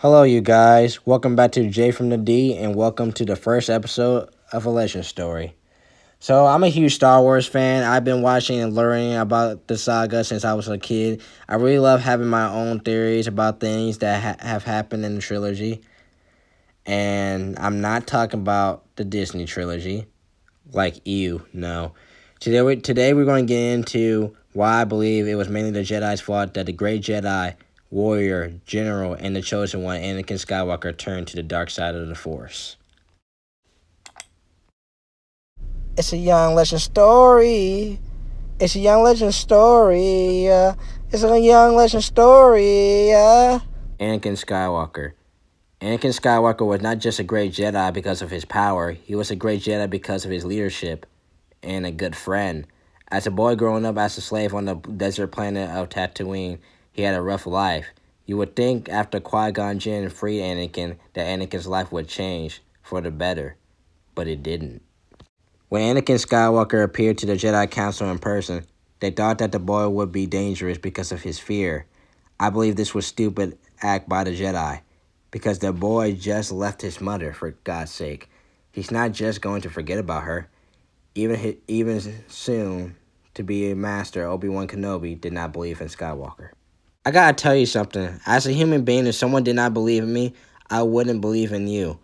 Hello, you guys. Welcome back to J from the D, and welcome to the first episode of A Legend Story. So, I'm a huge Star Wars fan. I've been watching and learning about the saga since I was a kid. I really love having my own theories about things that have happened in the trilogy. And I'm not talking about the Disney trilogy. Like, ew, no. Today we're going to get into why I believe it was mainly the Jedi's fault that the great Jedi, warrior, general, and the chosen one, Anakin Skywalker, turned to the dark side of the Force. It's a young legend story. It's a young legend story. It's a young legend story. Anakin Skywalker. Anakin Skywalker was not just a great Jedi because of his power, he was a great Jedi because of his leadership and a good friend. As a boy growing up as a slave on the desert planet of Tatooine, he had a rough life. You would think after Qui-Gon Jinn freed Anakin that Anakin's life would change for the better, but it didn't. When Anakin Skywalker appeared to the Jedi Council in person, they thought that the boy would be dangerous because of his fear. I believe this was stupid act by the Jedi, because the boy just left his mother, for God's sake. He's not just going to forget about her. Even soon to be a master, Obi-Wan Kenobi did not believe in Skywalker. I gotta tell you something. As a human being, if someone did not believe in me, I wouldn't believe in you.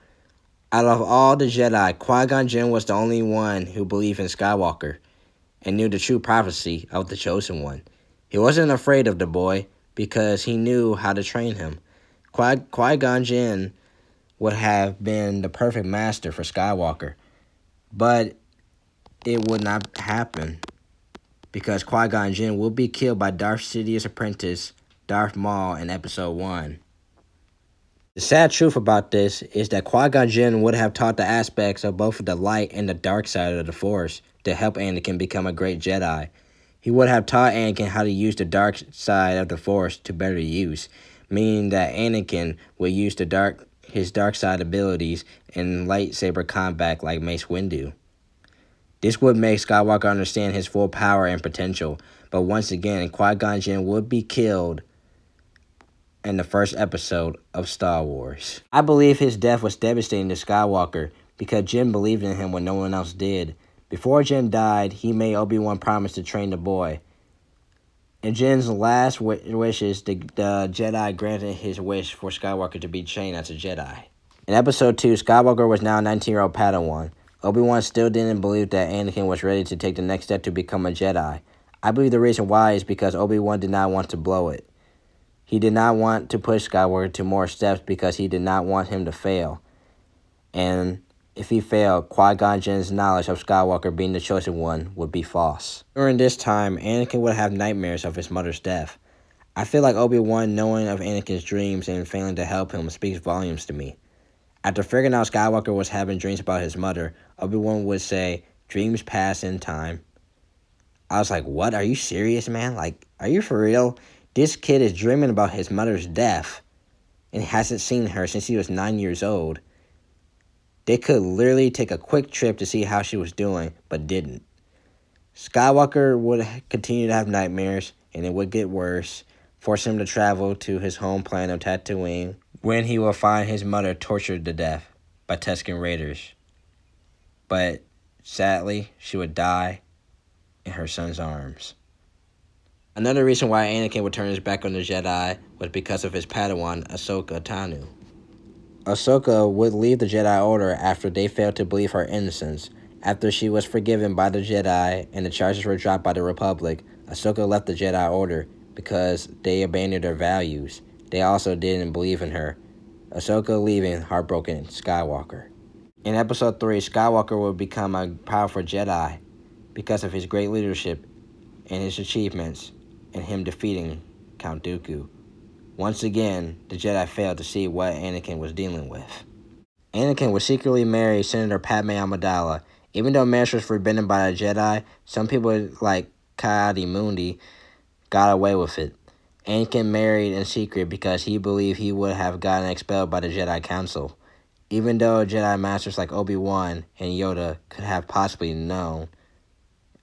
Out of all the Jedi, Qui-Gon Jinn was the only one who believed in Skywalker and knew the true prophecy of the Chosen One. He wasn't afraid of the boy because he knew how to train him. Qui-Gon Jinn would have been the perfect master for Skywalker, but it would not happen because Qui-Gon Jinn will be killed by Darth Sidious's apprentice, Darth Maul, in Episode 1. The sad truth about this is that Qui-Gon Jinn would have taught the aspects of both the light and the dark side of the Force to help Anakin become a great Jedi. He would have taught Anakin how to use the dark side of the Force to better use, meaning that Anakin would use his dark side abilities in lightsaber combat like Mace Windu. This would make Skywalker understand his full power and potential, but once again, Qui-Gon Jinn would be killed in the first episode of Star Wars. I believe his death was devastating to Skywalker because Jinn believed in him when no one else did. Before Jinn died, he made Obi-Wan promise to train the boy. In Jinn's last wishes, the Jedi granted his wish for Skywalker to be trained as a Jedi. In Episode 2, Skywalker was now a 19-year-old Padawan. Obi-Wan still didn't believe that Anakin was ready to take the next step to become a Jedi. I believe the reason why is because Obi-Wan did not want to blow it. He did not want to push Skywalker to more steps because he did not want him to fail. And if he failed, Qui-Gon Jinn's knowledge of Skywalker being the chosen one would be false. During this time, Anakin would have nightmares of his mother's death. I feel like Obi-Wan knowing of Anakin's dreams and failing to help him speaks volumes to me. After figuring out Skywalker was having dreams about his mother, Obi-Wan would say, "Dreams pass in time." I was like, what? Are you serious, man? Like, are you for real? This kid is dreaming about his mother's death and hasn't seen her since he was 9 years old. They could literally take a quick trip to see how she was doing, but didn't. Skywalker would continue to have nightmares, and it would get worse, forcing him to travel to his home planet of Tatooine, when he will find his mother tortured to death by Tusken Raiders. But sadly, she would die in her son's arms. Another reason why Anakin would turn his back on the Jedi was because of his Padawan, Ahsoka Tano. Ahsoka would leave the Jedi Order after they failed to believe her innocence. After she was forgiven by the Jedi and the charges were dropped by the Republic, Ahsoka left the Jedi Order because they abandoned their values. They also didn't believe in her. Ahsoka leaving heartbroken Skywalker. In Episode 3, Skywalker would become a powerful Jedi because of his great leadership and his achievements and him defeating Count Dooku. Once again, the Jedi failed to see what Anakin was dealing with. Anakin would secretly marry Senator Padme Amidala. Even though marriage was forbidden by the Jedi, some people like Ki-Adi-Mundi got away with it. Anakin married in secret because he believed he would have gotten expelled by the Jedi Council. Even though Jedi Masters like Obi-Wan and Yoda could have possibly known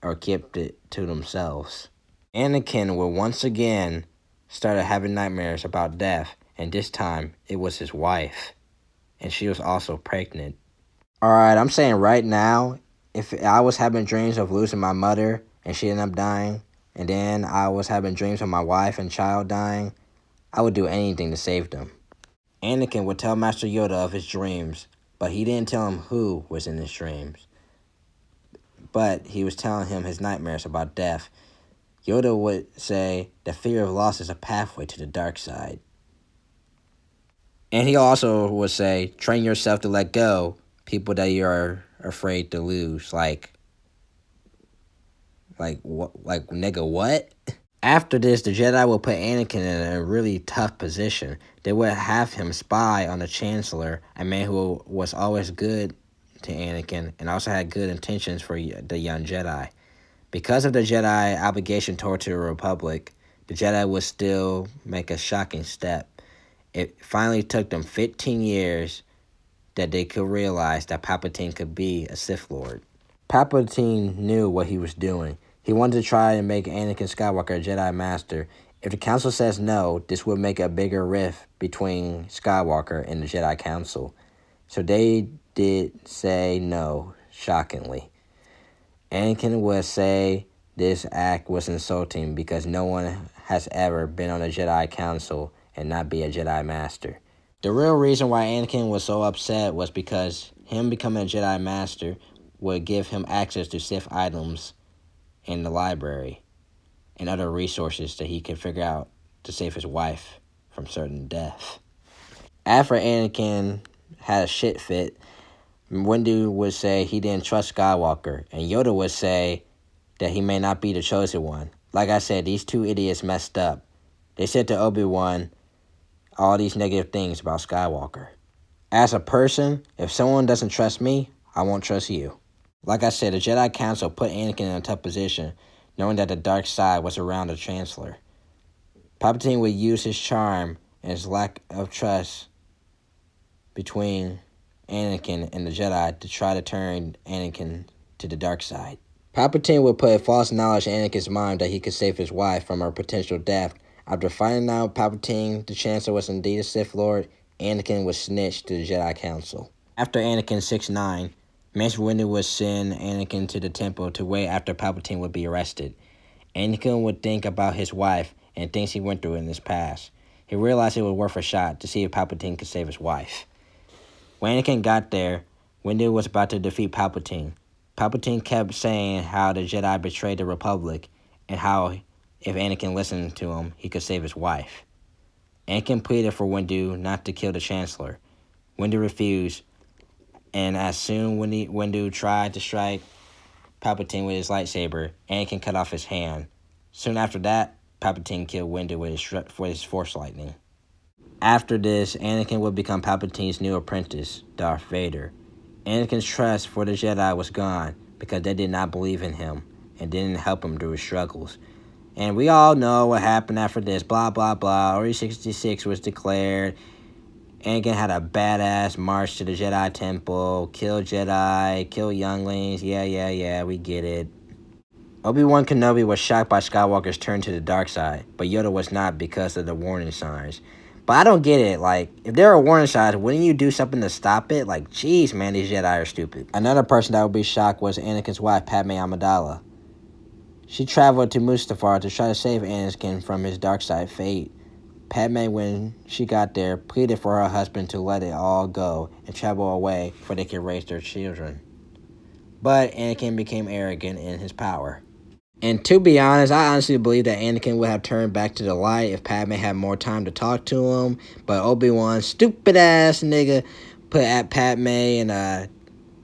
or kept it to themselves. Anakin would once again start having nightmares about death and this time it was his wife, and she was also pregnant. Alright, I'm saying right now, if I was having dreams of losing my mother and she ended up dying, and then I was having dreams of my wife and child dying, I would do anything to save them. Anakin would tell Master Yoda of his dreams, but he didn't tell him who was in his dreams. But he was telling him his nightmares about death. Yoda would say the fear of loss is a pathway to the dark side. And he also would say, train yourself to let go people that you're afraid to lose. Like nigga, what? After this, the Jedi will put Anakin in a really tough position. They would have him spy on the Chancellor, a man who was always good to Anakin and also had good intentions for the young Jedi. Because of the Jedi obligation toward the Republic, the Jedi would still make a shocking step. It finally took them 15 years that they could realize that Palpatine could be a Sith Lord. Palpatine knew what he was doing. He wanted to try and make Anakin Skywalker a Jedi Master. If the Council says no, this would make a bigger rift between Skywalker and the Jedi Council. So they did say no, shockingly. Anakin would say this act was insulting because no one has ever been on the Jedi Council and not be a Jedi Master. The real reason why Anakin was so upset was because him becoming a Jedi Master would give him access to Sith items in the library and other resources that he could figure out to save his wife from certain death. After Anakin had a shit fit, Windu would say he didn't trust Skywalker, and Yoda would say that he may not be the chosen one. Like I said, these two idiots messed up. They said to Obi-Wan all these negative things about Skywalker. As a person, if someone doesn't trust me, I won't trust you. Like I said, the Jedi Council put Anakin in a tough position, knowing that the dark side was around the Chancellor. Palpatine would use his charm and his lack of trust between Anakin and the Jedi to try to turn Anakin to the dark side. Palpatine would put false knowledge in Anakin's mind that he could save his wife from her potential death. After finding out Palpatine, the Chancellor, was indeed a Sith Lord, Anakin was snitched to the Jedi Council. After Anakin 6'9", Mace Windu would send Anakin to the temple to wait after Palpatine would be arrested. Anakin would think about his wife and things he went through in his past. He realized it was worth a shot to see if Palpatine could save his wife. When Anakin got there, Windu was about to defeat Palpatine. Palpatine kept saying how the Jedi betrayed the Republic and how if Anakin listened to him, he could save his wife. Anakin pleaded for Windu not to kill the Chancellor. Windu refused, and as soon when Windu tried to strike Palpatine with his lightsaber, Anakin cut off his hand. Soon after that, Palpatine killed Windu with his Force lightning. After this, Anakin would become Palpatine's new apprentice, Darth Vader. Anakin's trust for the Jedi was gone because they did not believe in him and didn't help him through his struggles. And we all know what happened after this. Blah, blah, blah. Order 66 was declared. Anakin had a badass march to the Jedi Temple. Kill Jedi. Kill younglings. Yeah, we get it. Obi-Wan Kenobi was shocked by Skywalker's turn to the dark side, but Yoda was not because of the warning signs. But I don't get it. Like, if there are warning signs, wouldn't you do something to stop it? Like, jeez, man, these Jedi are stupid. Another person that would be shocked was Anakin's wife, Padme Amidala. She traveled to Mustafar to try to save Anakin from his dark side fate. Padme, when she got there, pleaded for her husband to let it all go and travel away so they could raise their children. But Anakin became arrogant in his power. And to be honest, I honestly believe that Anakin would have turned back to the light if Padme had more time to talk to him. But Obi-Wan, stupid ass nigga, put Padme in a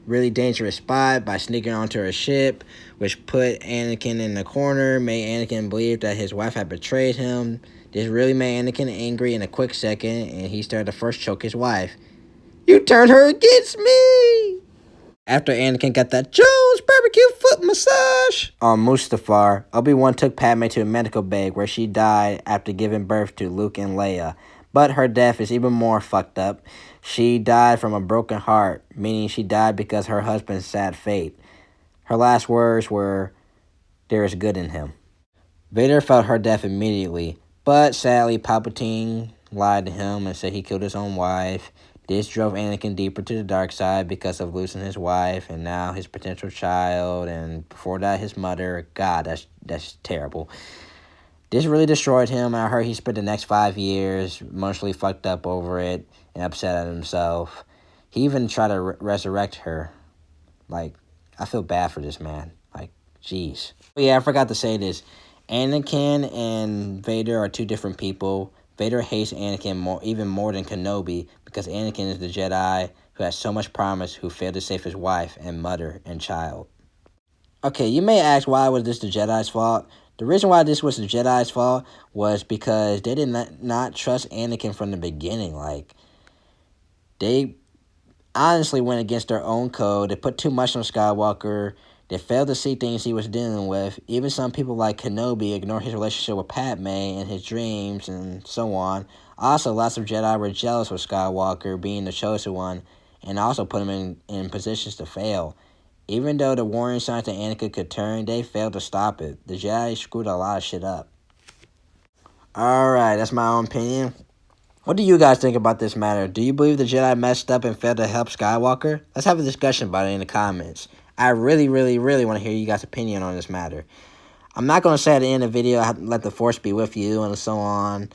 really dangerous spot by sneaking onto her ship, which put Anakin in the corner, made Anakin believe that his wife had betrayed him. This really made Anakin angry in a quick second, and he started to first choke his wife. You turned her against me! After Anakin got that Jones barbecue foot massage on Mustafar, Obi-Wan took Padme to a medical bed where she died after giving birth to Luke and Leia. But her death is even more fucked up. She died from a broken heart, meaning she died because her husband's sad fate. Her last words were, "There is good in him." Vader felt her death immediately, but sadly Palpatine lied to him and said he killed his own wife. This drove Anakin deeper to the dark side because of losing his wife and now his potential child, and before that his mother. God, that's terrible. This really destroyed him, and I heard he spent the next 5 years emotionally fucked up over it and upset at himself. He even tried to resurrect her. Like, I feel bad for this man. Like, jeez. Yeah, I forgot to say this. Anakin and Vader are two different people. Vader hates Anakin even more than Kenobi because Anakin is the Jedi who has so much promise, who failed to save his wife and mother and child. Okay, you may ask, why was this the Jedi's fault? The reason why this was the Jedi's fault was because they did not trust Anakin from the beginning. Like, they honestly went against their own code. They put too much on Skywalker. They failed to see things he was dealing with. Even some people like Kenobi ignore his relationship with Padme and his dreams and so on. Also, lots of Jedi were jealous of Skywalker being the chosen one and also put him in positions to fail. Even though the warning signs that Anakin could turn, they failed to stop it. The Jedi screwed a lot of shit up. Alright, that's my own opinion. What do you guys think about this matter? Do you believe the Jedi messed up and failed to help Skywalker? Let's have a discussion about it in the comments. I really, really, really want to hear you guys' opinion on this matter. I'm not going to say at the end of the video, let the Force be with you and so on.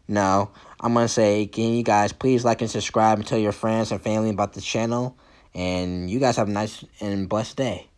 No, I'm going to say, can you guys please like and subscribe and tell your friends and family about the channel. And you guys have a nice and blessed day.